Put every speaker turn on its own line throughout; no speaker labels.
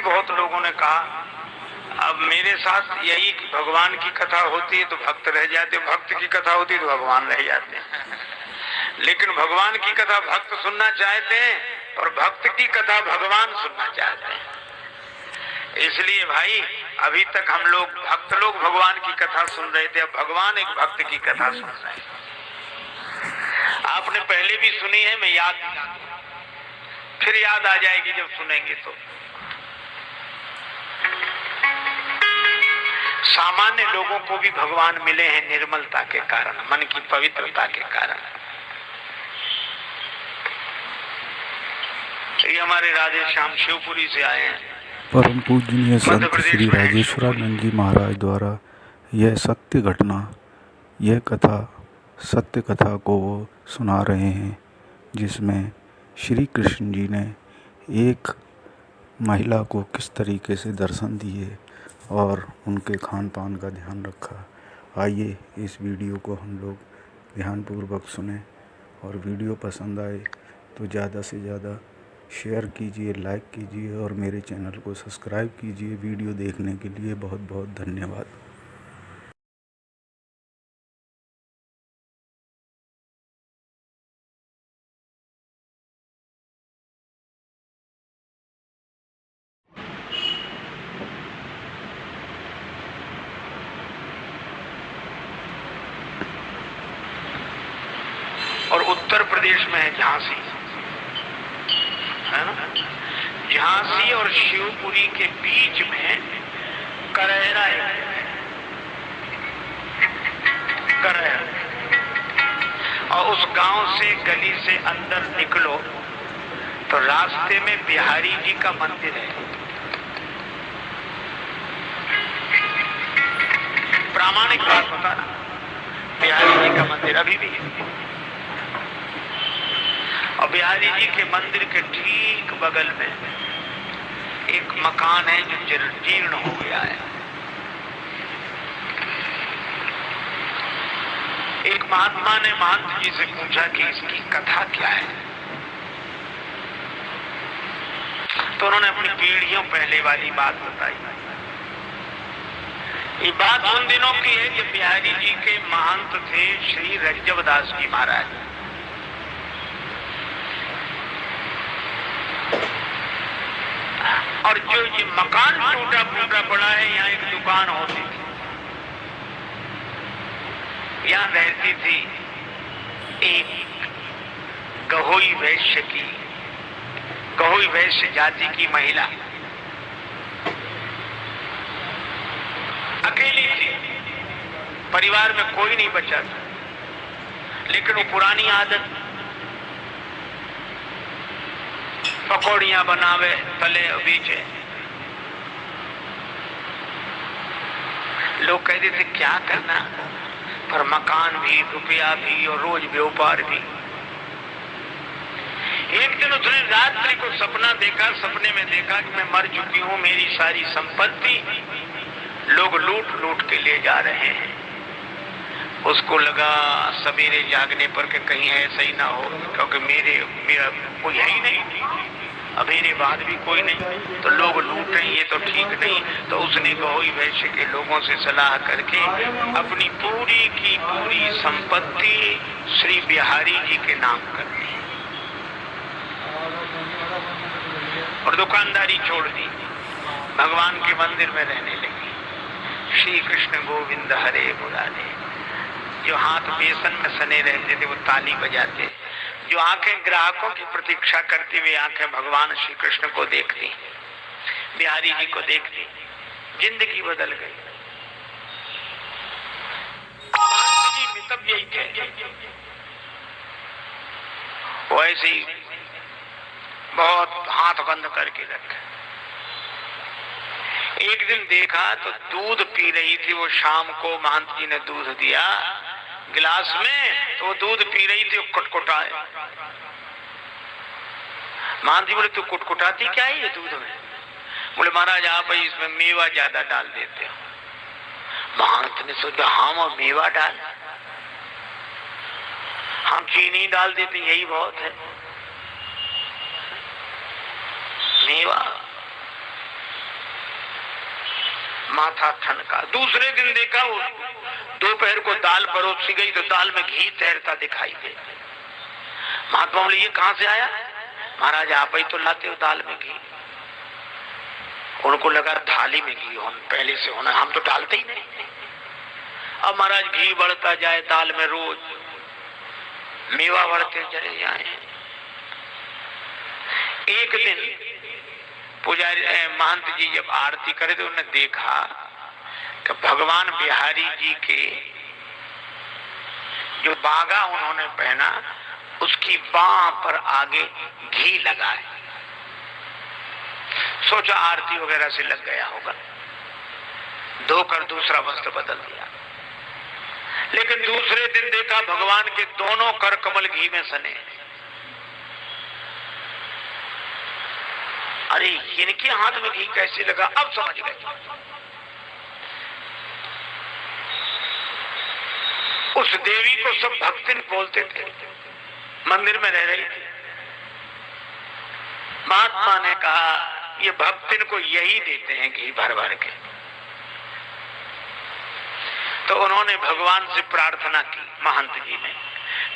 बहुत लोगों ने कहा अब मेरे साथ यही कि भगवान की कथा होती है तो भक्त रह जाते, भक्त की कथा होती है तो भगवान रह जाते हैं। लेकिन भगवान की कथा भक्त सुनना चाहते हैं और भक्त की कथा भगवान सुनना चाहते हैं। इसलिए भाई अभी तक हम लोग भक्त लोग भगवान की कथा सुन रहे थे, अब भगवान एक भक्त की कथा सुन रहे हैं। आपने पहले भी सुनी है, मैं याद फिर याद आ जाएगी जब सुनेंगे तो। सामान्य लोगों को भी भगवान मिले हैं निर्मलता के कारण, मन की पवित्रता के कारण। ये हमारे राधे श्याम शिवपुरी से आए हैं।
परम पूजनीय संत श्री राजेश्वरानंद जी महाराज द्वारा यह सत्य घटना, यह कथा, सत्य कथा को वो सुना रहे हैं, जिसमें श्री कृष्ण जी ने एक महिला को किस तरीके से दर्शन दिए और उनके खान पान का ध्यान रखा। आइए इस वीडियो को हम लोग ध्यानपूर्वक सुने, और वीडियो पसंद आए तो ज़्यादा से ज़्यादा शेयर कीजिए, लाइक कीजिए और मेरे चैनल को सब्सक्राइब कीजिए। वीडियो देखने के लिए बहुत बहुत धन्यवाद।
और उत्तर प्रदेश में है झांसी, है ना। झांसी और शिवपुरी के बीच में करैरा और उस गांव से गली से अंदर निकलो तो रास्ते में बिहारी जी का मंदिर है। प्रामाणिक बात होता ना, बिहारी जी का मंदिर अभी भी है। और बिहारी जी के मंदिर के ठीक बगल में एक मकान है जो जीर्ण हो गया है। एक महात्मा ने महंत जी से पूछा कि इसकी कथा क्या है, तो उन्होंने अपनी पीढ़ियों पहले वाली बात बताई। ये बात उन दिनों की है जब बिहारी जी के महंत थे श्री रज्जवदास जी महाराज। और जो ये मकान टूटा फूटा पड़ा है, यहाँ एक दुकान होती थी, यहाँ रहती थी एक गहोई वैश्य जाति की महिला। अकेली थी, परिवार में कोई नहीं बचा था, लेकिन वो पुरानी आदत, पकौड़ियां बनावे, तले बीचे। लोग कहते थे क्या करना, पर मकान भी, रुपया भी और रोज व्यापार भी। एक दिन उसने रात्रि को सपना देखा, सपने में देखा कि मैं मर चुकी हूं, मेरी सारी संपत्ति लोग लूट लूट के ले जा रहे हैं। उसको लगा सवेरे जागने पर कि कहीं ऐसा ही ना हो, क्योंकि मेरा कोई है ही नहीं, अब मेरे बाद भी कोई नहीं, तो लोग लूट रहे, ये तो ठीक नहीं। तो उसने गहोई वैश्य के लोगों से सलाह करके अपनी पूरी की पूरी संपत्ति श्री बिहारी जी के नाम कर दी और दुकानदारी छोड़ दी, भगवान के मंदिर में रहने लगी। श्री कृष्ण गोविंद हरे मुरारे। जो हाथ बेसन में सने रहते थे वो ताली बजाते, जो आंखें ग्राहकों की प्रतीक्षा करती हुई आंखें भगवान श्री कृष्ण को देखती, बिहारी जी को देखती, जिंदगी बदल गई। तब यही थे, वो ऐसे ही बहुत हाथ बंद करके रखे। एक दिन देखा तो दूध पी रही थी वो, शाम को महंत जी ने दूध दिया गिलास में, तो वो दूध पी रही थी, वो कुटकुटाए। महंत जी बोले तू कुटकुटाती क्या है ये दूध में? बोले महाराज आप इसमें मेवा ज्यादा डाल देते हो। महंत ने सोचा हाँ मेवा डाल, हम चीनी डाल देते यही बहुत है, मेवा। माथा ठनका। दूसरे दिन देखा वो दोपहर को दाल परोसी गई तो दाल में घी तैरता दिखाई दे। महात्मा बोले ये कहां से आया? महाराज आप ही तो लाते हो दाल में घी। उनको लगा थाली में घी पहले से होना, हम तो डालते ही नहीं। अब महाराज घी बढ़ता जाए दाल में, रोज मेवा बढ़ते चले जाए। एक दिन पुजारी महंत जी जब आरती करे तो उन्होंने देखा कि भगवान बिहारी जी के जो बागा उन्होंने पहना उसकी बाह पर आगे घी लगा है। सोचा आरती वगैरह से लग गया होगा, धोकर दूसरा वस्त्र बदल दिया। लेकिन दूसरे दिन देखा भगवान के दोनों कर कमल घी में सने। अरे इनके हाथ में घी कैसे लगा? अब समझ गए। उस देवी को सब भक्तिन बोलते थे, मंदिर में रह रही थी। महात्मा ने कहा ये भक्तिन को यही देते हैं घी भर भर के। तो उन्होंने भगवान से प्रार्थना की महंत जी ने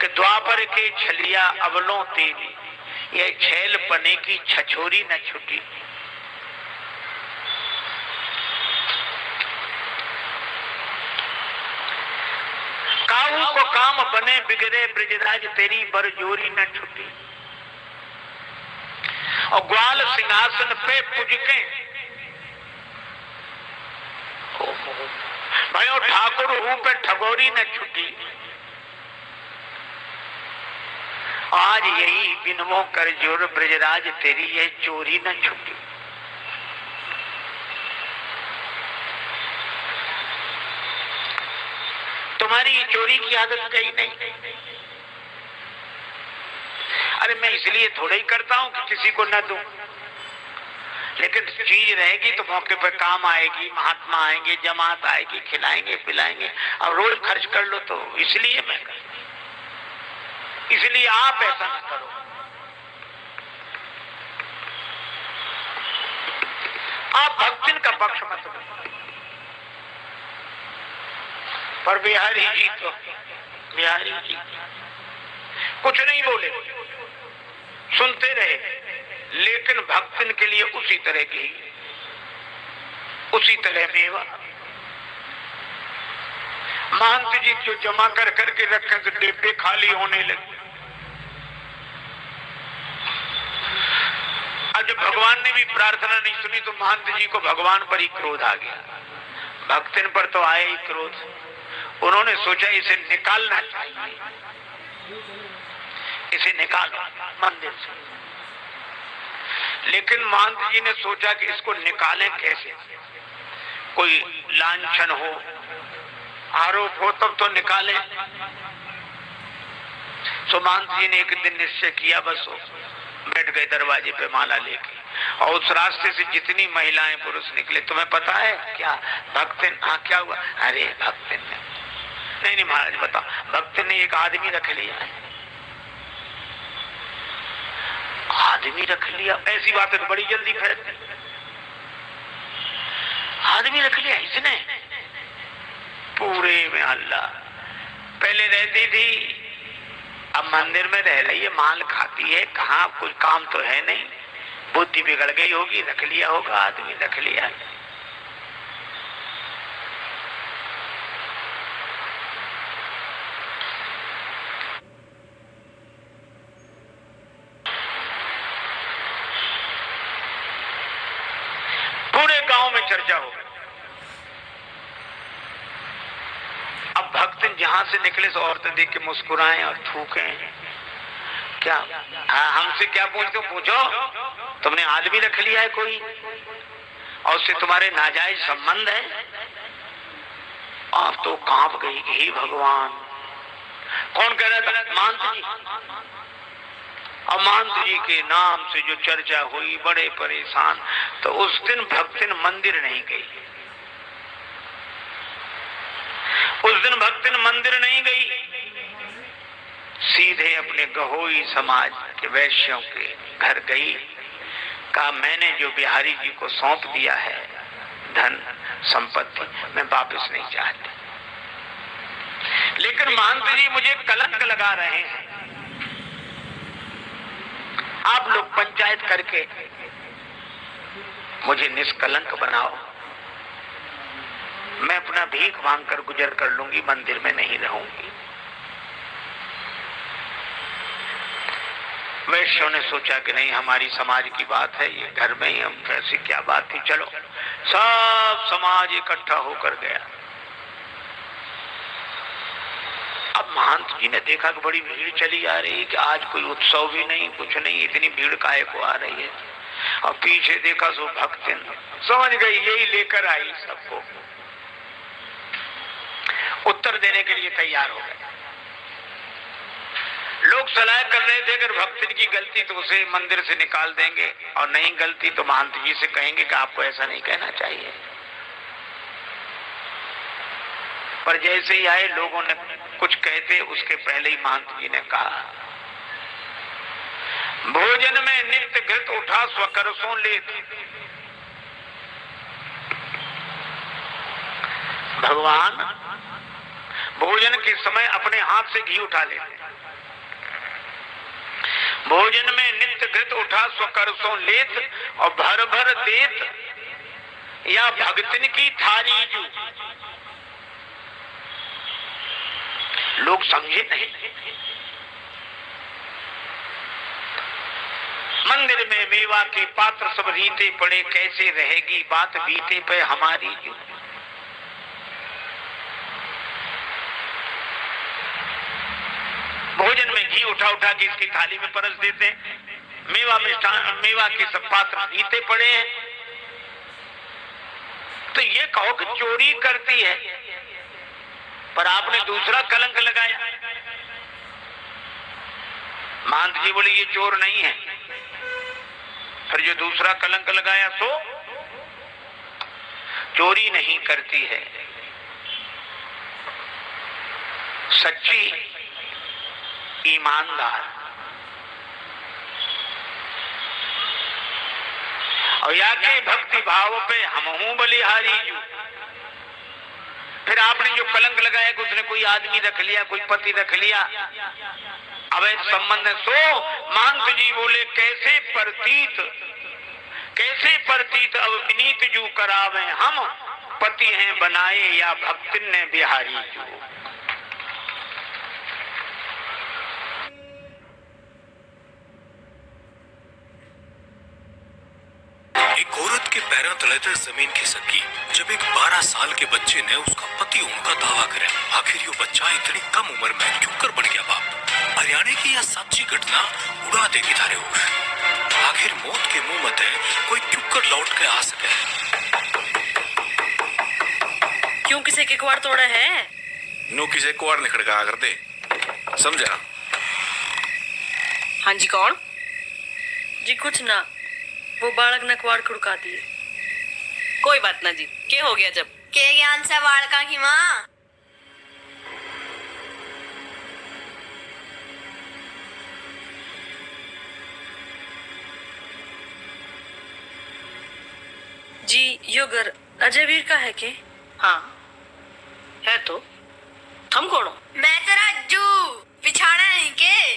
कि द्वापर के छलिया अवलों तेरी, ये छैल पने की छछोरी न छुटी। काहू को काम बने बिगड़े ब्रजराज, तेरी बरजोरी न छुटी। और ग्वाल सिंहासन पे पुजके भयो ठाकुर हूं पे ठगोरी न छुटी। आज यही बिनमो कर जोर ब्रजराज, तेरी यह चोरी न छुटी। तुम्हारी चोरी की आदत कहीं नहीं। अरे मैं इसलिए थोड़ा ही करता हूं कि किसी को न दूं, लेकिन चीज रहेगी तो मौके पर काम आएगी, महात्मा आएंगे, जमात आएगी, खिलाएंगे पिलाएंगे। अब रोज खर्च कर लो तो इसलिए मैं कर, इसलिए आप ऐसा न करो। आप भक्तिन का पक्ष मत लो। पर बिहारी जी कुछ नहीं बोले, सुनते रहे, लेकिन भक्तिन के लिए उसी तरह की, उसी तरह मेवा। महंत जी जो जमा कर करके रखे तो डिब्बे खाली होने लगे। आज भगवान ने भी प्रार्थना नहीं सुनी तो महंत जी को भगवान पर ही क्रोध आ गया। भक्तिन पर तो आया ही क्रोध। उन्होंने सोचा इसे निकालना चाहिए, इसे निकालो मंदिर से। लेकिन महंत जी ने सोचा कि इसको निकालें कैसे, कोई लांछन हो, आरोप हो तब तो निकालें। तो महंत जी ने एक दिन निश्चय किया, बस हो बैठ गए दरवाजे पे माला लेके, और उस रास्ते से जितनी महिलाएं पुरुष निकले। तुम्हें पता है क्या भक्तिन? हाँ क्या हुआ? अरे भक्तिन ने, नहीं महाराज बताओ, भक्तिन ने एक आदमी रख लिया है। आदमी रख लिया? ऐसी बातें तो बड़ी जल्दी फैलती। आदमी रख लिया इसने? पूरे में अल्लाह। पहले रहती थी, अब मंदिर में रह रही है, माल खाती है, कहाँ कुछ काम तो है नहीं, बुद्धि बिगड़ गई होगी, रख लिया होगा, आदमी रख लिया। पूरे गांव में चर्चा हो गई। अब भक्त जहां से निकले तो औरतें देख के मुस्कुराएं और थूके। क्या हमसे क्या पूछते? पूछो तुमने आदमी रख लिया है कोई, और उससे तुम्हारे नाजायज संबंध है? आप तो कांप गई, हे भगवान। कौन कह रहा था? महंत जी। और महंत जी के नाम से जो चर्चा हुई, बड़े परेशान। तो उस दिन भक्तिन मंदिर नहीं गई। उस दिन भक्तिन मंदिर नहीं गई, सीधे अपने गहोई समाज के वैश्यों के घर गई। कहा मैंने जो बिहारी जी को सौंप दिया है धन, संपत्ति मैं वापस नहीं चाहती। लेकिन महंत जी मुझे कलंक लगा रहे हैं। आप लोग पंचायत करके मुझे निष्कलंक बनाओ, मैं अपना भीख मांगकर गुजर कर लूंगी, मंदिर में नहीं रहूंगी। वैश्यों ने सोचा कि नहीं, हमारी समाज की बात है, ये घर में ही हम, ऐसी क्या बात थी, चलो। सब समाज इकट्ठा होकर गया। अब महंत जी ने देखा कि बड़ी भीड़ चली आ रही है, कि आज कोई उत्सव भी नहीं, कुछ नहीं, इतनी भीड़ काहे को आ रही है। और पीछे देखा सो भक्तिन समझ गई, यही लेकर आई सबको, उत्तर देने के लिए तैयार हो गए। लोग सलाह कर रहे थे अगर भक्तिन की गलती तो उसे मंदिर से निकाल देंगे, और नहीं गलती तो महंत जी से कहेंगे कि आपको ऐसा नहीं कहना चाहिए। पर जैसे ही आए, लोगों ने कुछ कहते उसके पहले ही महंत जी ने कहा, भोजन में नित्य घृत उठा स्वकरसों लेत। भगवान भोजन के समय अपने हाथ से घी उठा लेते। भोजन में नित्य घृत उठा स्वकरसों लेत, और भर भर देत या भगतिन की थारी जू। लोग समझे नहीं। मंदिर में मेवा के पात्र सब रीते पड़े, कैसे रहेगी बात बीते पे हमारी जू। भोजन में घी उठा उठा के इसकी थाली में परस देते हैं। मेवा के सब पात्र रीते पड़े हैं। तो ये कहो कि चोरी करती है, पर आपने दूसरा कलंक लगाया। महंत जी बोले ये चोर नहीं है। फिर जो दूसरा कलंक लगाया सो चोरी नहीं करती है, सच्ची ईमानदार। और या के भक्ति भाव पे हम हूं बलिहारी जू। फिर आपने जो कलंक लगाया कि उसने कोई आदमी रख लिया, कोई पति रख लिया, अवैध संबंध है, सो महंत जी बोले कैसे प्रतीत अब विनीत जू करावे, हम पति हैं बनाए या भक्तिन ने बिहारी जू।
एक औरत के पैरों तले तक जमीन खिसकी जब एक 12 साल के बच्चे ने उसका पति होने का दावा करे। आखिर ये बच्चा इतनी कम उम्र में क्यों कर बन गया बाप। हरियाणा की यह सच्ची घटना उड़ा देगी थारे होश। आखिर मौत के मुंह मत कोई क्यों कर लौट के आ सके।
क्यों किसी के कुआर तोड़ा है?
नो किसी कुआर ने खड़का कर दे, समझा?
हाँ जी, कौन जी? कुछ ना, वो बालक ने कुआर खुड़का दिए। कोई बात ना जी, क्या हो गया? जब
के ज्ञान से बालका की माँ
जी, यो घर अजय वीर का है के? हाँ है। तो थम कौन हो?
मैं तेरा अज्जू, पिछाड़ा नहीं के?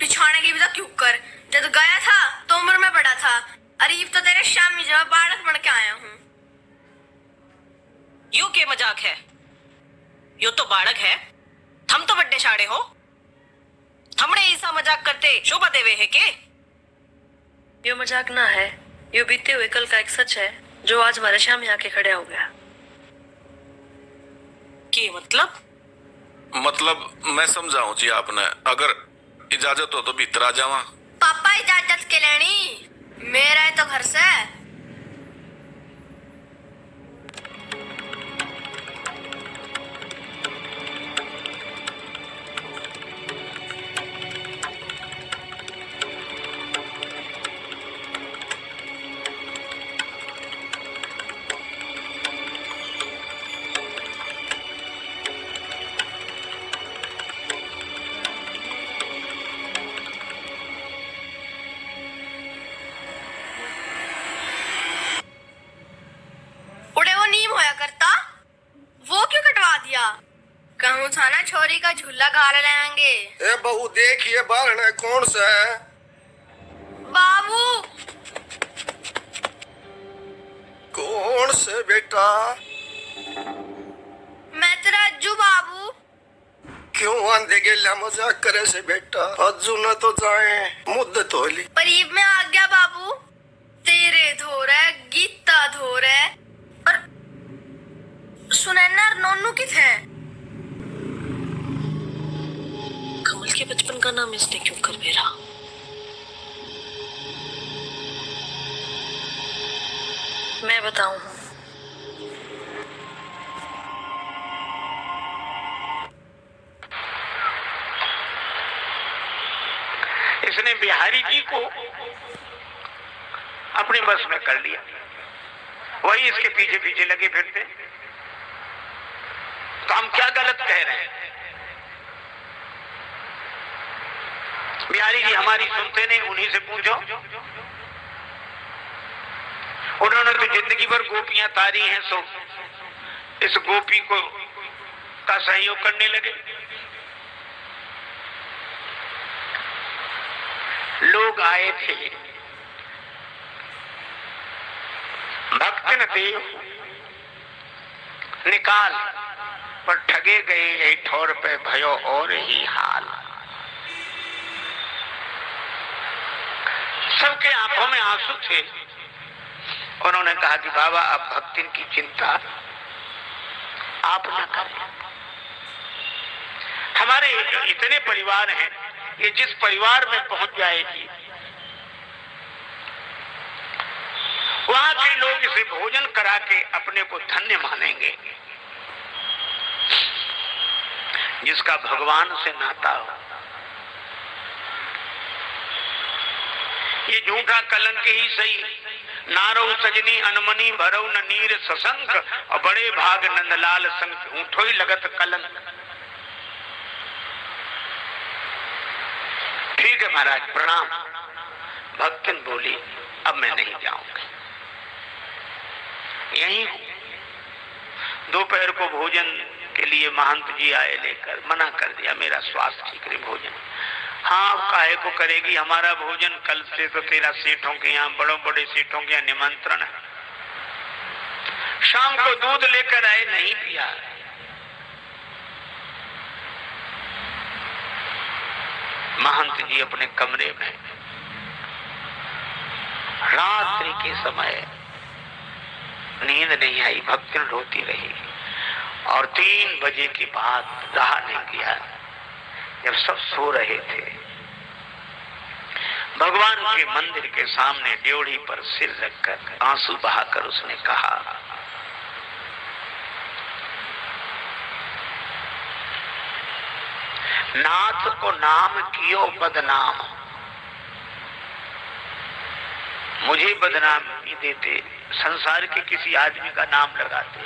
पिछाने की भी तो क्यों कर, जब गया था तो उम्र में बड़ा था। अरीब तो तेरे शामी जो बालक बन के आया हूँ।
यो के मजाक है? यो तो बालक है, थम तो बड्डे शाड़े हो। थमने ऐसा मजाक करते शोभा देवे है के? यो मजाक ना है, यो बीते हुए कल का एक सच है जो आज हमारे शाम यहाँ के खड़े हो गया। के
मतलब मैं समझाऊं जी आपने, अगर इजाजत हो तो भीतर आ जावा।
पापा इजाजत के लेनी, मेरा है तो घर से। झूला खा लेंगे।
ए बहू देखिए बारने कौन सा है?
बाबू
कौन से बेटा?
मैं तेरा अज्जू बाबू।
क्यों आंधे गेला मजाक करे से बेटा? अज्जू न तो जाए मुद्दत होली।
परीब में आ गया बाबू। तेरे धो रहे गीता धो रहे और सुनैना और नोनू किथे?
कमल के बचपन का नाम इसने क्यों कर मेरा? मैं बताऊं।
इसने बिहारी जी को अपनी बस में कर लिया, वही इसके पीछे पीछे लगे फिरते। तो हम क्या गलत कह रहे हैं? बिहारी जी हमारी सुनते नहीं, उन्हीं से पूछो। उन्होंने तो जिंदगी भर गोपियां तारी हैं, सो इस गोपी को का सहयोग करने लगे। लोग आए थे, भक्तिन देव निकाल, पर ठगे गए यही ठोर पे भयो और ही हाल। सबके आंखों में आंसू थे। उन्होंने कहा कि बाबा अब भक्तिन की चिंता आप न करें। हमारे इतने परिवार हैं, ये जिस परिवार में पहुंच जाएगी वहां के लोग इसे भोजन करा के अपने को धन्य मानेंगे। जिसका भगवान से नाता हो, ये झूठा कलंक ही सही। नारो सजनी अनमनी भरऊ न नीर ससंक, और बड़े भाग नंदलाल संग झूठो ही लगत कलंक। ठीक है महाराज, प्रणाम। भक्तिन बोली अब मैं नहीं जाऊंगी, यहीं हूं। दोपहर को भोजन के लिए महंत जी आए लेकर, मना कर दिया, मेरा स्वास्थ्य ठीक नहीं, भोजन। हाँ काहे को करेगी हमारा भोजन? कल से तो तेरा सेठों के यहाँ, बड़ों बड़े सेठों के यहाँ निमंत्रण है। शाम को दूध लेकर आए, नहीं पिया। महंत जी अपने कमरे में रात्रि के समय, नींद नहीं आई, भक्तिन रोती रही। और 3 बजे के बाद रहा नहीं गया, जब सब सो रहे थे, भगवान के मंदिर के सामने ड्योढ़ी पर सिर रखकर आंसू बहाकर उसने कहा, नाथ को नाम कियो बदनाम, मुझे बदनामी देते, संसार के किसी आदमी का नाम लगाते।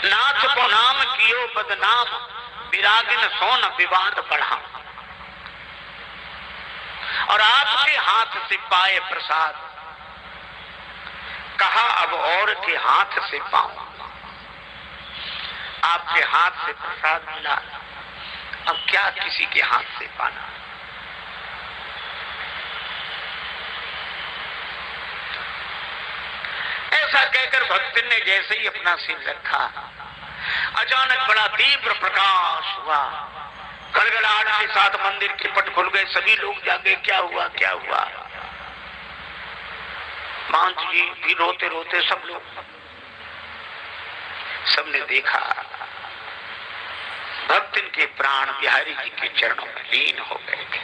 नाथ को नाम कियो बदनाम, विरागिन सोन विवाद बढ़ा। और आपके हाथ से पाए प्रसाद, कहा अब और के हाथ से पाऊं। आपके हाथ से प्रसाद मिला, अब क्या किसी के हाथ से पाना। ऐसा कहकर भक्तिन ने जैसे ही अपना सिर रखा, अचानक बड़ा तीव्र प्रकाश हुआ। गड़गड़ाहट के साथ मंदिर के पट खुल गए, सभी लोग जागे, क्या हुआ क्या हुआ। महंत जी भी रोते रोते, सब लोग, सबने देखा भक्तिन के प्राण बिहारी जी के चरणों में लीन हो गए थे।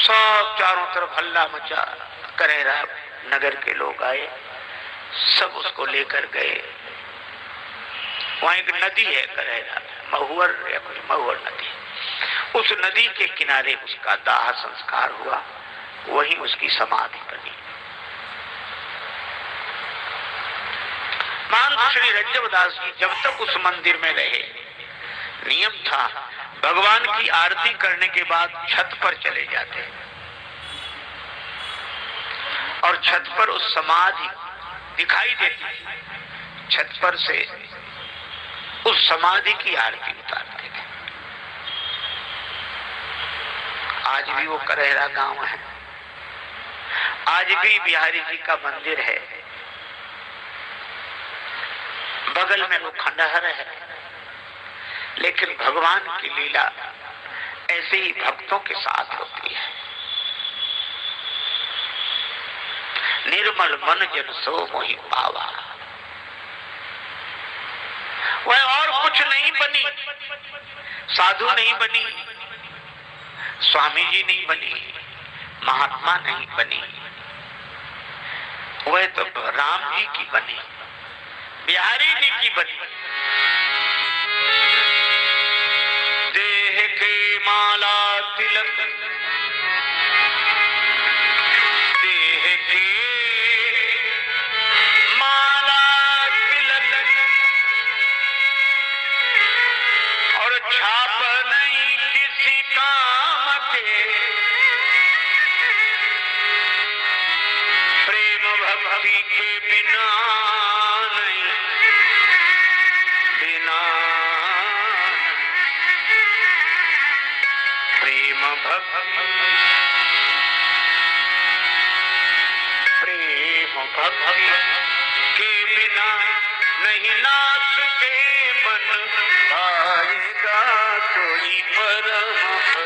सब चारों तरफ हल्ला मचा, करेरा नगर के लोग आए, सब उसको लेकर गए। वहां एक नदी है करेरा, महुअर या कोई महुअर नदी, उस नदी के किनारे उसका दाह संस्कार हुआ, वहीं उसकी समाधि बनी। महंत श्री रज्जवदास जी जब तक उस मंदिर में रहे, नियम था भगवान की आरती करने के बाद छत पर चले जाते। और छत पर उस समाधि दिखाई देती, छत पर से उस समाधि की आरती उतारते थे। आज भी वो करेरा गांव है, आज भी बिहारी जी का मंदिर है, बगल में वो खंडहर है। लेकिन भगवान की लीला ऐसे ही भक्तों के साथ होती है। निर्मल मन जन सो मोहि पावा। वह और कुछ नहीं बनी, साधु नहीं बनी, स्वामी जी नहीं बनी, महात्मा नहीं बनी, वह तो राम जी की बनी, बिहारी जी की बनी। देह के माला तिलक, देह के माला तिलक, और छाप नहीं किसी काम के, प्रेम भक्ति के बिना नहीं, बिना प्रेम भक्ति, प्रेम भक्ति के बिना नहीं नाथ के मन पाएगा कोई परम